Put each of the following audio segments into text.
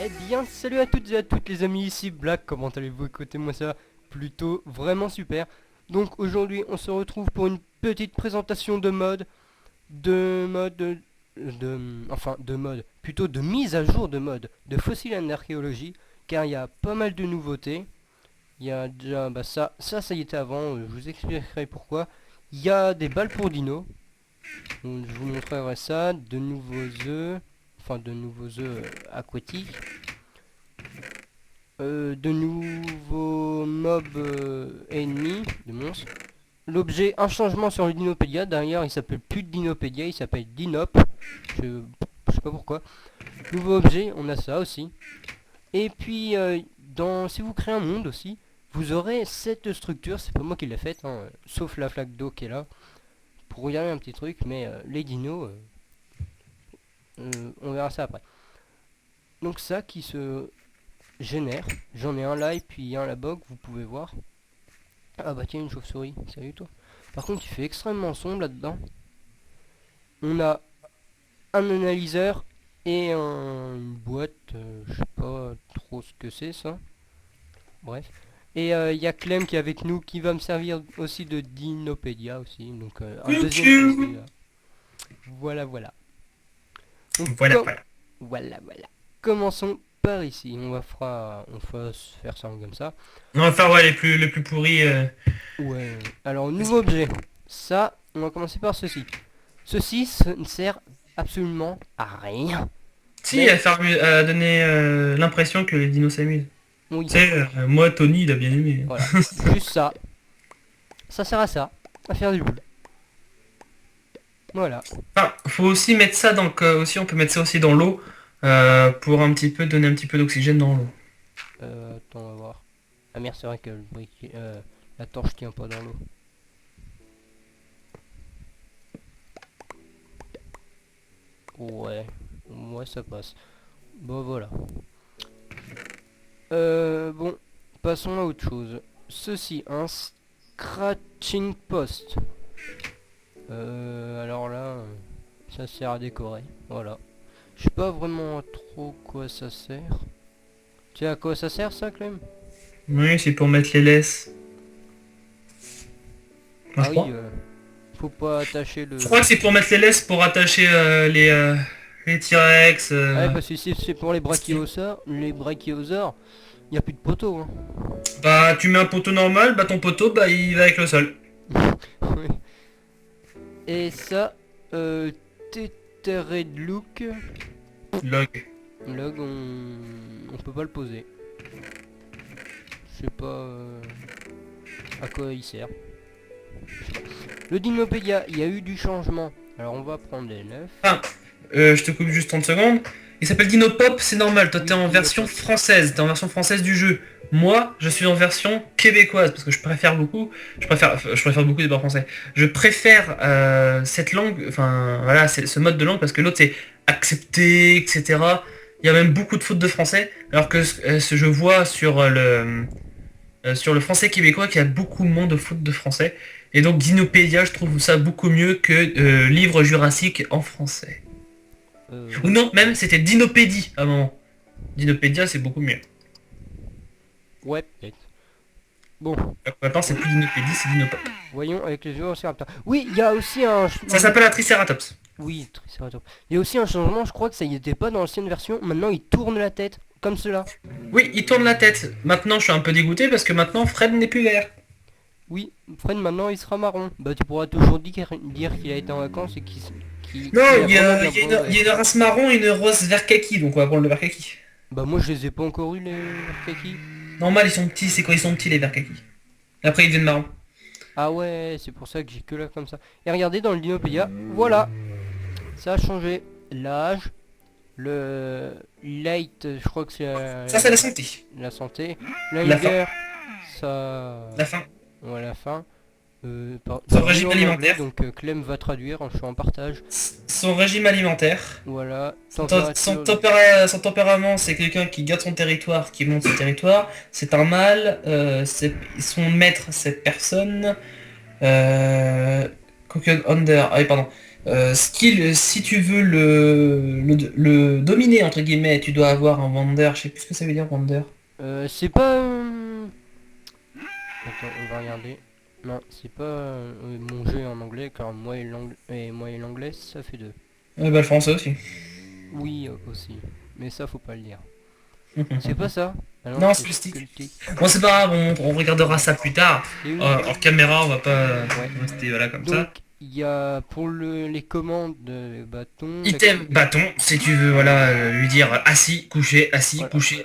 Eh bien, salut à toutes et à toutes les amis, ici Black, comment allez-vous? Écoutez-moi ça, plutôt vraiment super. Donc aujourd'hui, on se retrouve pour une petite présentation de mode, enfin de mode, plutôt de mise à jour de mode, de fossiles en archéologie, car il y a pas mal de nouveautés. Il y a déjà, ça y était avant, je vous expliquerai pourquoi. Il y a des balles pour dinos, donc je vous montrerai ça, de nouveaux œufs, enfin de nouveaux œufs aquatiques. De nouveaux mobs ennemis, de monstres. L'objet, un changement sur le Dinopédia. D'ailleurs, il s'appelle plus Dinopédia, il s'appelle Dinop. Je sais pas pourquoi. Nouveau objet, on a ça aussi. Et puis, si vous créez un monde aussi, vous aurez cette structure. C'est pas moi qui l'ai faite, hein, sauf la flaque d'eau qui est là. Pour regarder un petit truc, mais les dinos, on verra ça après. Donc ça qui se génère. J'en ai un là et puis un là-bas que vous pouvez voir. Ah bah tiens, une chauve-souris. Salut toi. Par contre, il fait extrêmement sombre là-dedans. On a un analyseur et une boîte. Je sais pas trop ce que c'est ça. Bref. Et il y a Clem qui est avec nous qui va me servir aussi de Dinopédia aussi. Donc un deuxième Coucou. bébé là. Voilà, voilà. Donc Voilà, voilà. voilà. Commençons par ici. On va se faire ça comme ça. On va faire ouais, les plus pourris. Ouais. Alors, nouveau objet. Ça, on va commencer par ceci. Ceci ne sert absolument à rien. Si, Mais, à donner l'impression que les dinos s'amusent. oui, Tu sais, moi, Tony, il a bien aimé. voilà. Juste ça. Ça sert à ça. À faire du boule. Voilà. Enfin, faut aussi mettre ça aussi, on peut mettre ça aussi dans l'eau pour un petit peu donner un petit peu d'oxygène dans l'eau. Attends, on va voir. Ah merde, c'est vrai que la torche tient pas dans l'eau. Ouais. Ouais, ça passe. Bon, voilà. Bon. Passons à autre chose. Ceci, un scratching post. Alors là, ça sert à décorer. Voilà. Je sais pas vraiment trop quoi ça sert. Tu sais à quoi ça sert ça, Clem? Oui, c'est pour mettre les laisses. Moi, Ah je oui, crois. faut pas attacher Je le... crois que c'est pour mettre les laisses pour attacher les T-Rex. Ah ouais, parce que si c'est pour les brachiosaures, il y a plus de poteau, hein. Bah, tu mets un poteau normal, bah ton poteau, bah il va avec le sol. Oui. Et ça, Tethered Look, Log. log, on peut pas le poser. Je sais pas à quoi il sert. Le Dinopédia, il y a eu du changement. Alors on va prendre les 9. Ah, je te coupe juste 30 secondes. Il s'appelle Dinopop, c'est normal. Toi, t'es Oui, en version Dinopop. française. T'es en version française du jeu. Moi, je suis en version québécoise parce que je préfère beaucoup. Je préfère beaucoup les bords français. Je préfère cette langue, enfin voilà, ce mode de langue parce que l'autre c'est accepté, etc. Il y a même beaucoup de fautes de français, alors que je vois sur le français québécois qu'il y a beaucoup moins de fautes de français. Et donc Dinopédia, je trouve ça beaucoup mieux que Livre Jurassique en français. Ou Ouais. non, même c'était Dinopédie à un moment. Dinopédia, c'est beaucoup mieux. Ouais, peut-être. Bon, Maintenant, c'est plus Dinopédie, c'est Dinopop. voyons avec les Velociraptors. Oui, il y a aussi un... Ça s'appelle un Triceratops. Oui, Triceratops. Il y a aussi un changement, je crois que ça y était pas dans l'ancienne version. Maintenant, il tourne la tête, comme cela. Oui, il tourne la tête. Maintenant, je suis un peu dégoûté parce que maintenant, Fred n'est plus vert. Oui, Fred, maintenant, il sera marron. Bah, tu pourras toujours dire qu'il a été en vacances et Non, qu'il a il y vraiment a, bien il y a une, il bronzé. y a une race marron et une race vert kaki, donc on va prendre le vert kaki. Bah, moi, je les ai pas encore eu, les kaki. Normal, ils sont petits, c'est quand ils sont petits les verts kaki. Après, ils deviennent marrons. Ah ouais, c'est pour ça que j'ai que là comme ça. Et regardez dans le Dinopédia, voilà, ça a changé. L'âge, le light, je crois que c'est Ça, c'est la santé. la santé. La faim. L'hunger, ça... La faim. Ouais, la fin. Son Traduit régime en anglais, alimentaire. donc Clem va traduire, je suis en partage. Son régime alimentaire. Voilà, Son température, son tempérament, c'est quelqu'un qui garde son territoire, qui monte son territoire. C'est un mâle. Son maître, c'est personne. Cocoon Under. Ah oui, pardon. Skill, si tu veux le dominer, entre guillemets, tu dois avoir un Wander. Je sais plus ce que ça veut dire, Wander. C'est pas... Attends, on va regarder. Non, c'est pas mon jeu en anglais, car moi et l'anglais, ça fait deux. Bah, le français aussi. Oui, aussi. Mais ça, faut pas le dire. C'est pas ça. Ah non, Non, c'est c'est le stick. sculpté. Bon, c'est pas grave, on regardera ça plus tard. Et oui. Hors caméra, on va pas Ouais. rester voilà, comme ça. Donc, il y a pour les commandes de bâton... Item bâton, si tu veux voilà lui dire assis, Voilà. couché,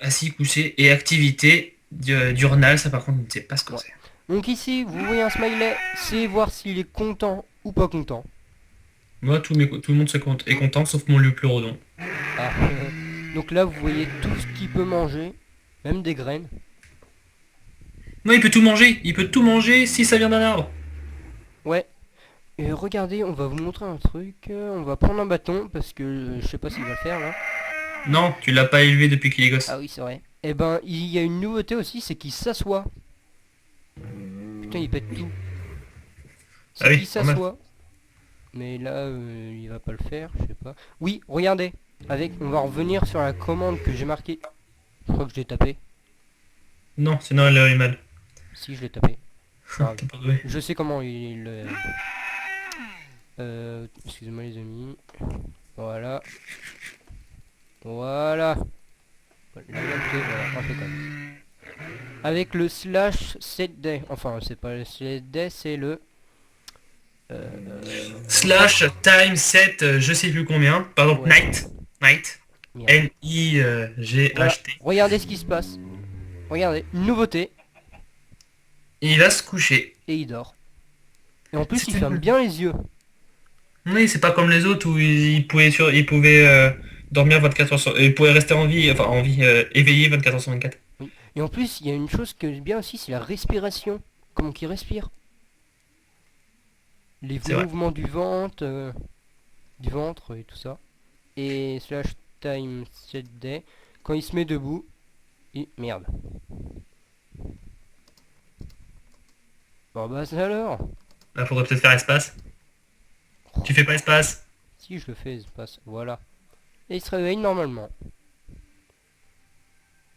assis, couché, et activité diurnale, ça par contre, je ne sais pas ce que Ouais. c'est. Donc ici, vous voyez un smiley, c'est voir s'il est content ou pas content. Moi, tout le monde est content, sauf mon lieu pleurodon. Ah. Donc là, vous voyez tout ce qu'il peut manger, même des graines. Non, il peut tout manger si ça vient d'un arbre. Ouais. Et regardez, on va vous montrer un truc. On va prendre un bâton parce que je sais pas s'il va le faire là. Non, tu l'as pas élevé depuis qu'il est gosse. Ah oui, c'est vrai. Et ben, il y a une nouveauté aussi, c'est qu'il s'assoit. Putain, il pète tout. Ah C'est oui, qu'il pas mal. s'assoit. Mais là, il va pas le faire, je sais pas. Oui, regardez. On va revenir sur la commande que j'ai marquée. Je crois que je l'ai tapé. Non, sinon elle est mal. Si, je l'ai tapé. C'est pas grave. T'as pas doué. Je sais comment il... excusez-moi les amis. Voilà. Voilà. La même chose, voilà, impeccable. Avec le slash set day. Enfin, c'est pas le set day, c'est le... Slash time set, je sais plus combien. Par exemple, Ouais, night. merde. Voilà. N-I-G-H-T. Regardez ce qui se passe. Regardez, une nouveauté. Il va se coucher. Et il dort. Et en plus, il C'est ferme une... bien les yeux. Oui, c'est pas comme les autres où il pouvait dormir 24 heures sur... Il pouvait rester en vie, éveillé 24 heures sur 24. Oui. Et en plus, il y a une chose que j'aime bien aussi, c'est la respiration. Comment qu'il respire. Les C'est vrai. mouvements du ventre et tout ça. Et slash time set day. Quand il se met debout, merde. Bon bah ça alors. Là, faudrait peut-être faire espace. Tu fais pas espace. Si je le fais, il se passe. Voilà. Et il se réveille normalement.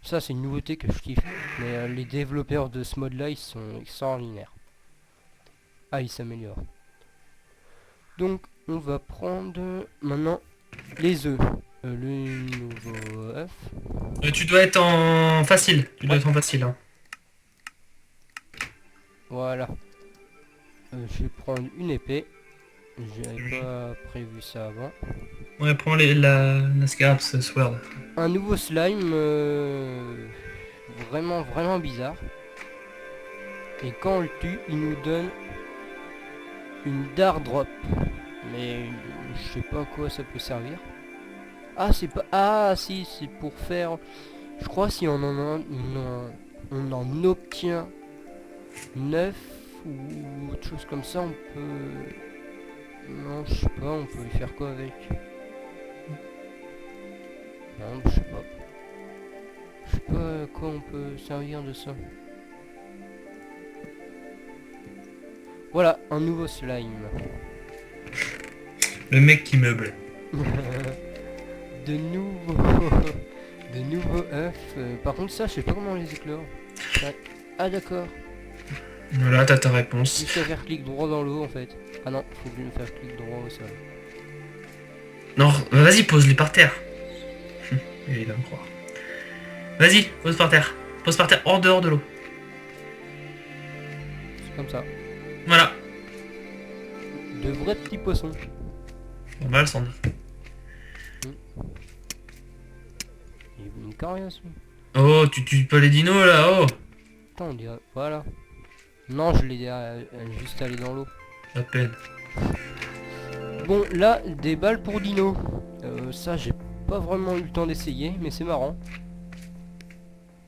Ça c'est une nouveauté que je kiffe. Mais les développeurs de ce mode là ils sont extraordinaires. Ah ils s'améliorent. Donc on va prendre maintenant les œufs. Le nouveau œuf. Tu dois être en facile. Tu dois Ouais, être en facile. Hein. voilà. Je vais prendre une épée. J'avais pas prévu ça avant. Ouais, prends la Scarabs Sword. Un nouveau slime vraiment vraiment bizarre. Et quand on le tue, il nous donne une Dart Drop. Mais je sais pas à quoi ça peut servir. Ah c'est pas... Ah si, c'est pour faire... Je crois si on en obtient 9 ou autre chose comme ça, on peut... Non, je sais pas, on peut y faire quoi avec? Non, je sais pas. Je sais pas à quoi on peut servir de ça. Voilà, un nouveau slime. Le mec qui meuble. de nouveaux... de nouveaux œufs. Par contre ça, je sais pas comment on les éclore. Ah d'accord. Voilà, t'as ta réponse. Juste à faire clic droit dans l'eau en fait. Ah non, faut que je faire clic droit au sol. Non, vas-y, pose-les par terre. Il va me croire. Vas-y, pose par terre. Pose par terre hors dehors de l'eau. C'est comme ça. Voilà. De vrais petits poissons. Normal, sans dit. Il y a une coriace. Oh, tu tues pas les dinos là, oh. Attends, on dirait... Voilà. Non, je l'ai juste allé dans l'eau. À peine. Bon, là, des balles pour Dino. Ça, j'ai pas vraiment eu le temps d'essayer, mais c'est marrant.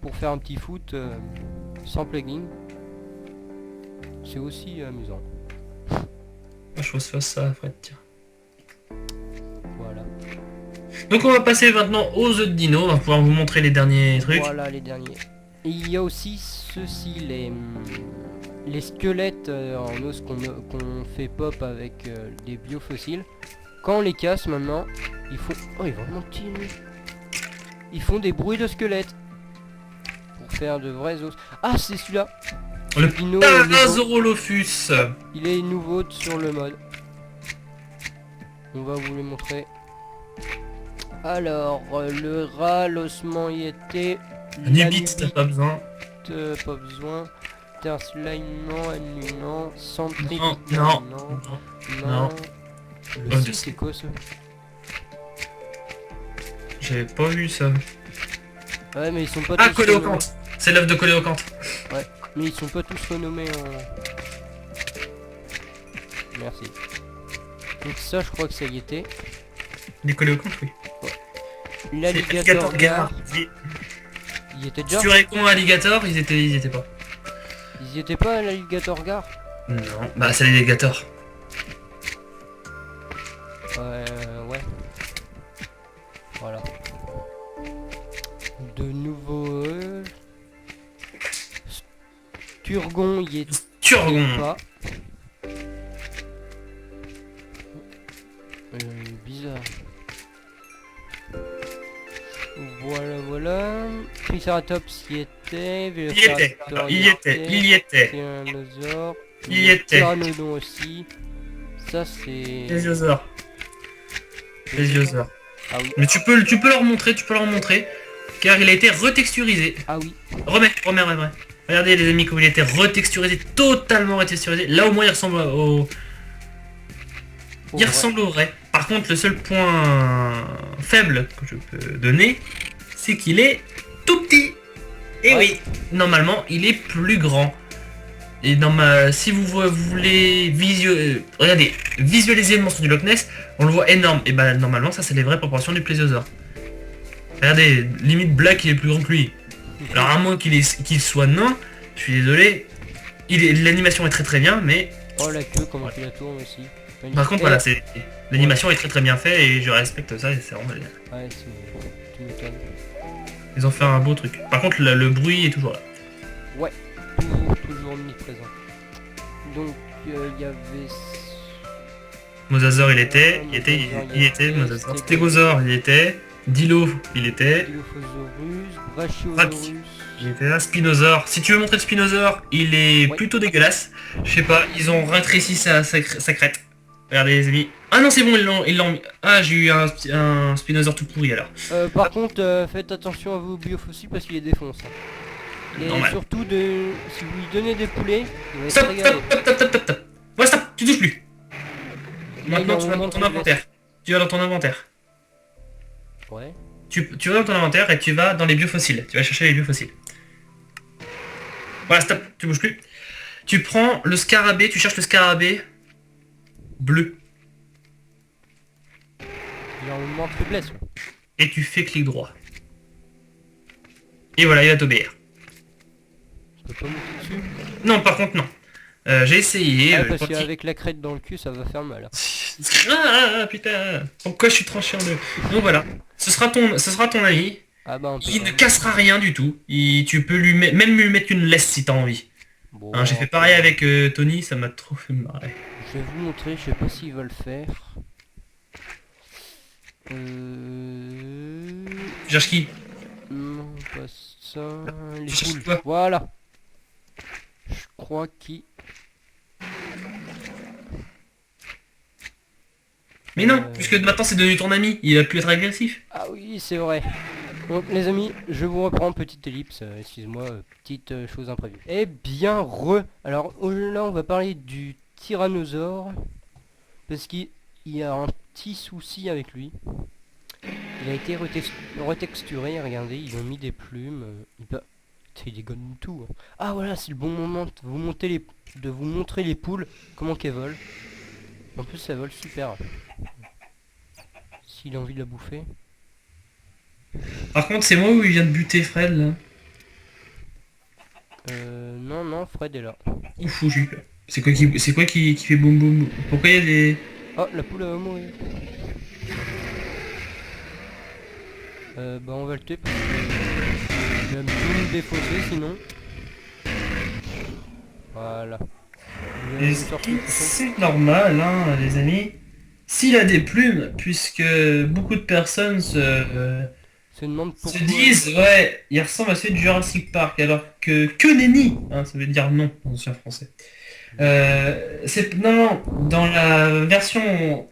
Pour faire un petit foot sans plugin. C'est aussi amusant. Je fasse ça, Fred, tiens. Voilà. Donc on va passer maintenant aux œufs de dino, on va pouvoir vous montrer les derniers trucs. Voilà les derniers. Et il y a aussi ceux-ci, les squelettes en os qu'on fait pop avec des biofossiles, quand on les casse maintenant, ils font... Oh, il est vraiment petit, lui. Ils font des bruits de squelettes. Pour faire de vrais os. Ah, c'est celui-là. Le Dino, Parasaurolophus. il est nouveau sur le mode. On va vous les montrer. Alors, le rat, l'ossement y était. Nubite, t'as pas besoin. Pas besoin. Terre slime, non, annulant. Centripe, Non, non. non. Non. Le Oh, site, de- c'est quoi ça? J'avais pas vu ça. Ouais, mais ils sont pas Ah, tous renommés. Coléocante. C'est l'œuf de Coléocante. Mais ils sont pas tous renommés en... Merci. Donc ça, je crois que ça y était. Les Coléocantes, oui. L'alligator gar. Si Il y était déjà? tu réponds à Alligator, ils étaient pas. Ils y étaient pas à l'alligator gar? Non, bah c'est l'alligator. Ouais. Voilà. De nouveau... Turgon y était Turgon. pas. Bizarre. Voilà. Triceratops y était. Vélociraptor Il y était. Tyrannosaure. Il y était. Pteranodon aussi. Ça c'est... Plésiosaure. Ah oui. Mais tu peux leur montrer, car il a été retexturisé. Ah oui. Remets. Regardez les amis, comme il a été retexturisé, totalement retexturisé. Là au moins il ressemble Ouais. ressemble au vrai. Par contre, le seul point faible que je peux donner, c'est qu'il est tout petit. Et Ouais. oui, normalement, il est plus grand. Et si vous voulez visualiser le monstre du Loch Ness, on le voit énorme. Et bah normalement, ça c'est les vraies proportions du plésiosaure. Regardez, limite Black il est plus grand que lui. Alors à moins qu'il soit nain, je suis désolé. L'animation est très très bien, mais Oh la queue, comment tu la tournes aussi. par contre voilà, l'animation est très très bien faite et je respecte ça et c'est vraiment bien. Ouais, tu m'étonnes. Ils ont fait un beau truc. Par contre le bruit est toujours là. Ouais, toujours omniprésent. Donc il y avait... Mosasaur il était, Mosasaur. Stégosaure il était, Dilo il était, Dilophosaurus, Brachiosaurus. il était là, Spinosaure. Si tu veux montrer le Spinosaure, il est Ouais. plutôt dégueulasse. Je sais pas, ils ont rétréci sa crête. Regardez les amis. Ah non c'est bon, ils l'ont mis. Ah j'ai eu un Spinosaure tout pourri alors. Par contre, faites attention à vos biofossiles parce qu'il les défonce. Et Normal. surtout, si vous lui donnez des poulets, il va être Stop, régalé. stop. Ouais stop, tu touches plus. Là, Maintenant il tu en vas dans montre ton le inventaire. Tu vas dans ton inventaire. Ouais. Tu vas dans ton inventaire et tu vas dans les biofossiles. Tu vas chercher les biofossiles. Voilà, stop, tu bouges plus. Tu prends le scarabée, tu cherches le scarabée bleu. Il est en mouvement de faiblesse. Et tu fais clic droit. Et voilà, il va t'obéir. Je peux pas monter dessus. Non, par contre, non. J'ai essayé. Ah, parce quand il- qu'avec la crête dans le cul, ça va faire mal. Putain. Pourquoi je suis tranché en deux? Donc voilà. Ce sera ton ami. Ah bah, on peut Il pas. ne cassera rien du tout. Tu peux même lui mettre une laisse si t'as envie. Bon, Hein, j'ai fait pareil avec Tony, ça m'a trop fait marrer. Je vais vous montrer, je sais pas s'il va le faire. Tu cherches qui? Non, pas ça. Les Tu cherches poules. quoi? Voilà. Je crois qu'il... Mais non, puisque maintenant c'est devenu ton ami, il a pu être agressif. Ah oui, c'est vrai. Donc les amis, je vous reprends, petite ellipse, excuse-moi, petite chose imprévue. Eh bien, alors là on va parler du tyrannosaure, parce qu'il y a un petit souci avec lui. Il a été retexturé, regardez, ils ont mis des plumes, il dégonne tout. Hein. Ah voilà, c'est le bon moment de vous montrer les poules, comment qu'elles volent. En plus, elles volent super. S'il a envie de la bouffer. Par contre, c'est moi où il vient de buter Fred là. Non, Fred est là. Ouf, j'ai eu peur. C'est quoi qui fait boum boum? Pourquoi il y a des... Oh, la poule va mourir. Bah on va le tuer parce que il va tout me défausser sinon. Voilà. Vous Et avez sorti le cochon. c'est normal, hein, les amis. S'il a des plumes, puisque beaucoup de personnes Se demande se pourquoi. disent, ouais, il ressemble à celui de Jurassic Park, alors que nenni, hein, ça veut dire non en ancien français. Non, non, dans la version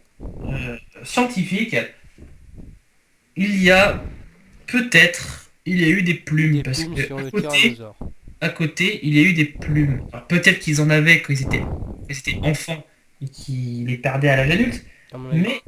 scientifique, il y a il y a eu des plumes, Des parce plumes que sur le tyrannosaure. à côté, il y a eu des plumes. Alors, peut-être qu'ils en avaient quand ils étaient enfants et qu'ils les perdaient à l'âge adulte, À mon avis. mais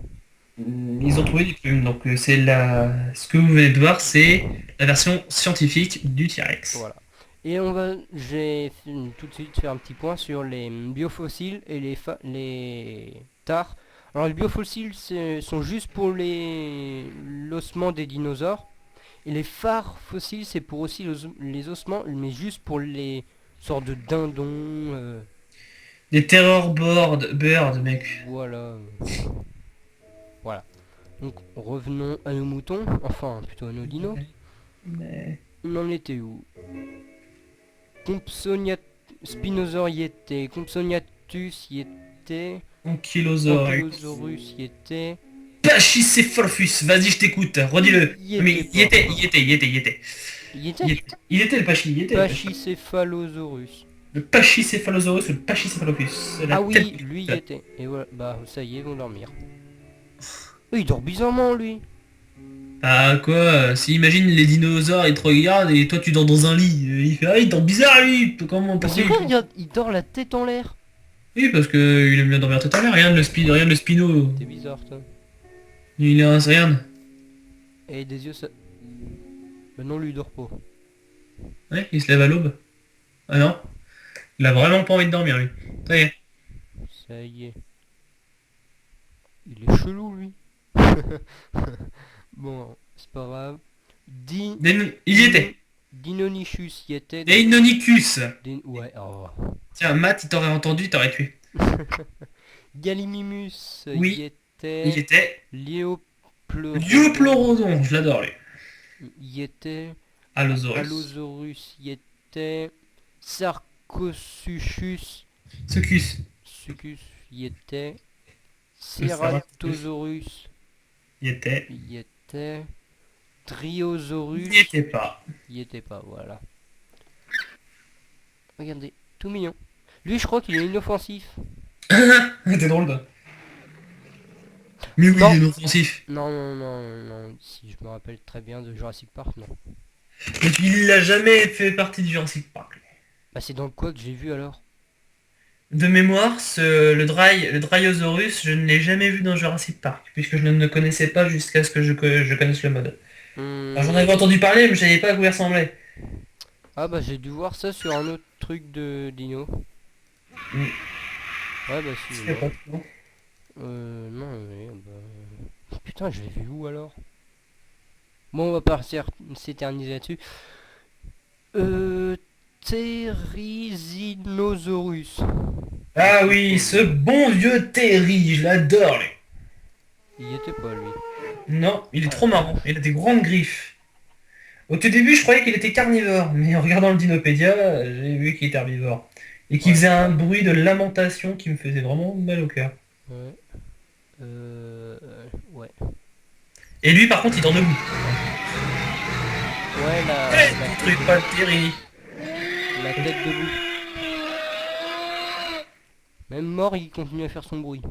ils ont trouvé des plumes. Donc ce que vous venez de voir, c'est la version scientifique du T-Rex. Voilà. Et je vais tout de suite faire un petit point sur les biofossiles et les tares. Alors les biofossiles sont juste pour l'ossement des dinosaures. Et les phares fossiles c'est pour aussi les ossements, mais juste pour les sortes de dindons. Des terror bird, mec. Voilà. Voilà. Donc revenons à nos moutons, enfin plutôt à nos dinos. Mais... On en était où? Compsognath... Spinosaure y était, Compsognathus y était, Ankylosaurus. Ankylosaurus y était, Pachycephalus, vas-y, je t'écoute, redis-le. y Non, mais était pas. il était. Y était? Il était le Pachy, il était le Pachy. Pachycephalosaurus. Le Pachycephalosaurus ou le Pachycephalopus. La Ah tête. oui, lui y était. Et voilà, bah ça y est, ils vont dormir. Oh, il dort bizarrement lui. Ah quoi, si imagine les dinosaures, ils te regardent et toi tu dors dans un lit. Il fait, ah, il dort bizarre lui. Comment, Bah pourquoi c'est il vrai, fait... regarde, il dort la tête en l'air. Oui, parce que il aime bien dormir tout à l'heure. Rien de le Spino. C'est bizarre ça. Il est un rien. Et des yeux ça... Bah non, lui il dort pas. Ouais, il se lève à l'aube. Ah non, il a vraiment pas envie de dormir lui. Ça y est. Ça y est. Il est chelou lui. Bon, c'est pas grave. Il y était. Deinonychus y était. Deinonychus. Ouais, oh. Tiens, Matt, il t'aurait entendu, il t'aurait tué. Gallimimus y Oui, il était. était. Léopleurodon Dipleurodon, je l'adore lui. y était. Allosaurus. Allosaurus y était. Sarcosuchus Succus. Succus y était. Le Ceratosaurus. Ceratosaurus Il était. y était. Il n'y Triosaurus était pas. y était pas, voilà. Regardez, tout mignon. Lui, je crois qu'il est inoffensif. C'était drôle, toi. Mais oui, Non. il est inoffensif. Non, non, non, non. Si je me rappelle très bien de Jurassic Park, non. Mais il n'a jamais fait partie du Jurassic Park. Bah, c'est dans quoi que j'ai vu alors? De mémoire, le Dryosaurus, je ne l'ai jamais vu dans Jurassic Park, puisque je ne le connaissais pas jusqu'à ce que je connaisse le mode. Alors, j'en Hmm. avais entendu parler, mais je savais pas à quoi il ressemblait. Ah bah j'ai dû voir ça sur un autre truc de Dino. Hmm. Ouais bah si, Je je sais vois. pas, non. Non, mais, bah... Putain, je l'ai vu où alors? Bon, on va pas s'éterniser là-dessus. Euh... Therizinosaurus. Ah oui, ce bon vieux Terry, je l'adore, lui. Il y était pas lui. Non, il est Ah la trop marrant, vache. il a des grandes griffes. Au tout début, je croyais qu'il était carnivore, mais en regardant le Dinopédia, j'ai vu qu'il était herbivore. Et qu'il Ouais. faisait un bruit de lamentation qui me faisait vraiment mal au cœur. Ouais. Ouais. Et lui, par contre, il dort debout. Ouais, Détruis pas le Terry. la tête debout. Même mort, il continue à faire son bruit.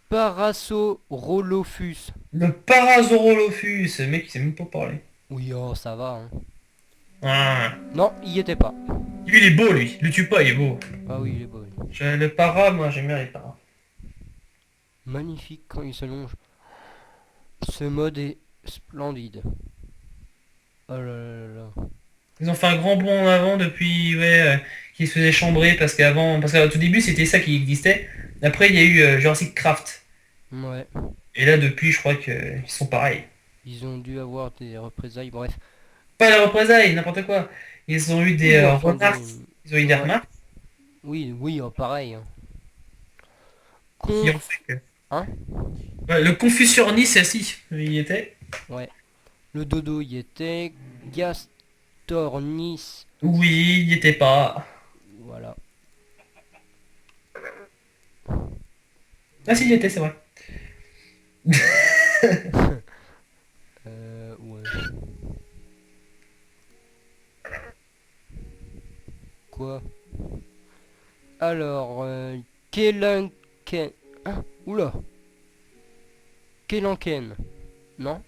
Parasaurolophus. Le Parasaurolophus, le mec, il sait même pas parler. Oui, oh, ça va, hein. Ah. Non, il y était pas. Lui, il est beau, lui. Le tue pas, il est beau. Ah oui, il est beau. Oui. Le para, moi, j'aime bien les paras. Magnifique quand il s'allonge. Ce mode est splendide. Oh là là là là. Ils ont fait un grand bond en avant depuis, ouais, qu'ils se faisaient chambrer parce qu'au tout début, c'était ça qui existait. Après, il y a eu Jurassic Craft. Ouais. Et là, depuis, je crois qu'ils sont pareils. Ils ont dû avoir des représailles. Bref. Pas la représailles, n'importe quoi. Ils ont eu des Oui, enfin remarques. Ils ont eu des ouais. remarques Oui, oui, oh, pareil. Hein. qui ont fait que... Hein. Ouais, le Confuciornis, si, il y était. Ouais. Le dodo y était. Gastornis. Oui, il y était pas. Voilà. Ah si, j'y étais, c'est vrai. Ouais. Quoi? Alors, Kelanken. Ah, oula. Kelanken. Non?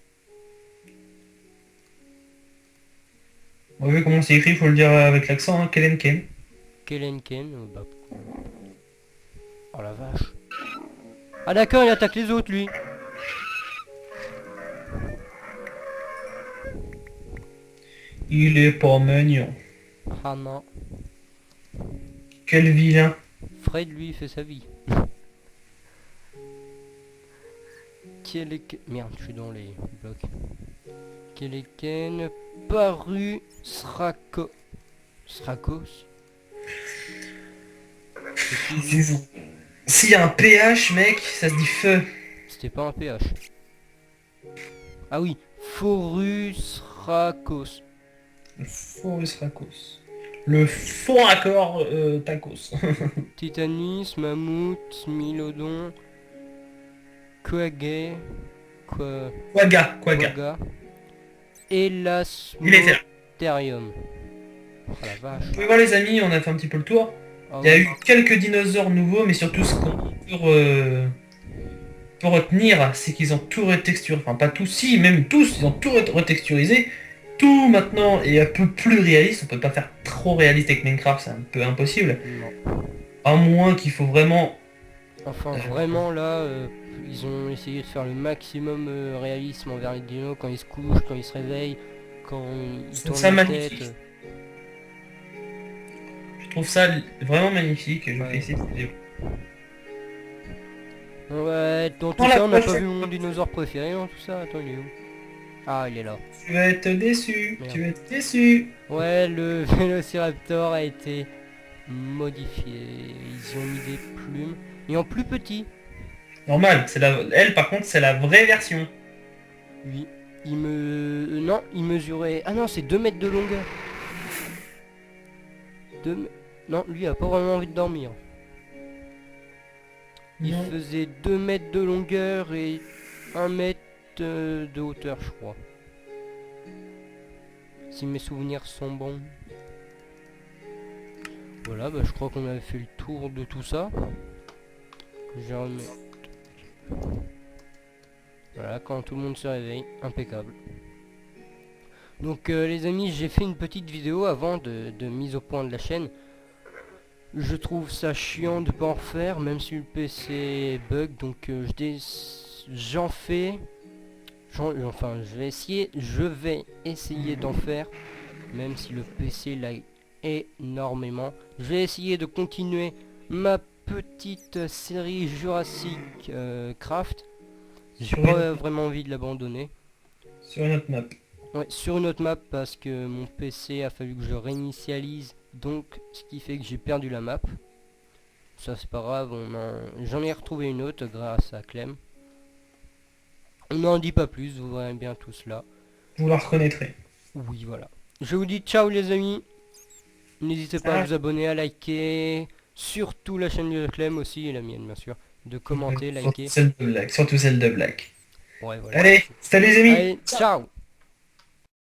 On vu comment c'est écrit, faut le dire avec l'accent, hein. Kelenken. Kelenken. Bah. Oh la vache. Ah d'accord, il attaque les autres lui. Il est pas mignon. Ah non. Quel vilain. Fred lui il fait sa vie. Merde, je suis dans les blocs. Keleken. Paru. Srakos. C'est qui lui? S'il y a un PH, mec, ça se dit feu. C'était pas un PH. Ah oui. Forusrakos. Le faux Racos. Le faux raccord tacos. Titanis, Mammouth, Milodon, Quagga, Quagga. Quagga, Il était là. Elasmotherium. Oh la vache. Vous pouvez voir les amis, on a fait un petit peu le tour. Ah Il y a oui. eu quelques dinosaures nouveaux, mais surtout ce qu'on peut retenir, c'est qu'ils ont tout retexturisé. Enfin pas tous, si, même tous, ils ont tout retexturisé. Tout maintenant est un peu plus réaliste. On peut pas faire trop réaliste avec Minecraft, c'est un peu impossible. Non. À moins qu'il faut vraiment... Enfin vraiment là, ils ont essayé de faire le maximum réalisme envers les dinos quand ils se couchent, quand ils se réveillent, quand ils Je trouve tournent ça la magnifique. tête. Je trouve ça vraiment magnifique et je Ouais. félicite cette vidéo. Ouais, dans tout Dans la ça on n'a pas prochaine- vu mon dinosaure préféré dans tout ça. Attends, il est où? Ah, il est là. Tu vas être déçu, Merde. tu vas être déçu. Ouais, le Vélociraptor a été modifié. Ils ont mis des plumes. Et en plus petit. Normal, elle par contre c'est la vraie version. Oui. Non, il mesurait... Ah non, c'est 2 mètres de longueur. Non, lui a pas vraiment envie de dormir. Il Non. faisait 2 mètres de longueur et 1 mètre de hauteur, je crois. Si mes souvenirs sont bons. Voilà, bah, je crois qu'on avait fait le tour de tout ça. Je vais remettre... Voilà, quand tout le monde se réveille, impeccable. Donc les amis, j'ai fait une petite vidéo avant de mise au point de la chaîne. Je trouve ça chiant de pas en refaire, même si le PC bug, donc j'en fais... Enfin, je vais essayer d'en faire, même si le PC lag énormément. Je vais essayer de continuer ma petite série Jurassic Craft. J'ai pas vraiment envie de l'abandonner. Sur une autre map. Ouais, sur une autre map parce que mon PC a fallu que je réinitialise, donc ce qui fait que j'ai perdu la map. Ça c'est pas grave, j'en ai retrouvé une autre grâce à Clem. On n'en dit pas plus, vous verrez bien tout cela. Vous la reconnaîtrez. Oui, voilà. Je vous dis ciao les amis. N'hésitez pas à vous abonner, à liker, surtout la chaîne de Clem aussi et la mienne bien sûr. De commenter, liker. Surtout celle de Black. Ouais, voilà. Allez, salut les amis. Allez, ciao.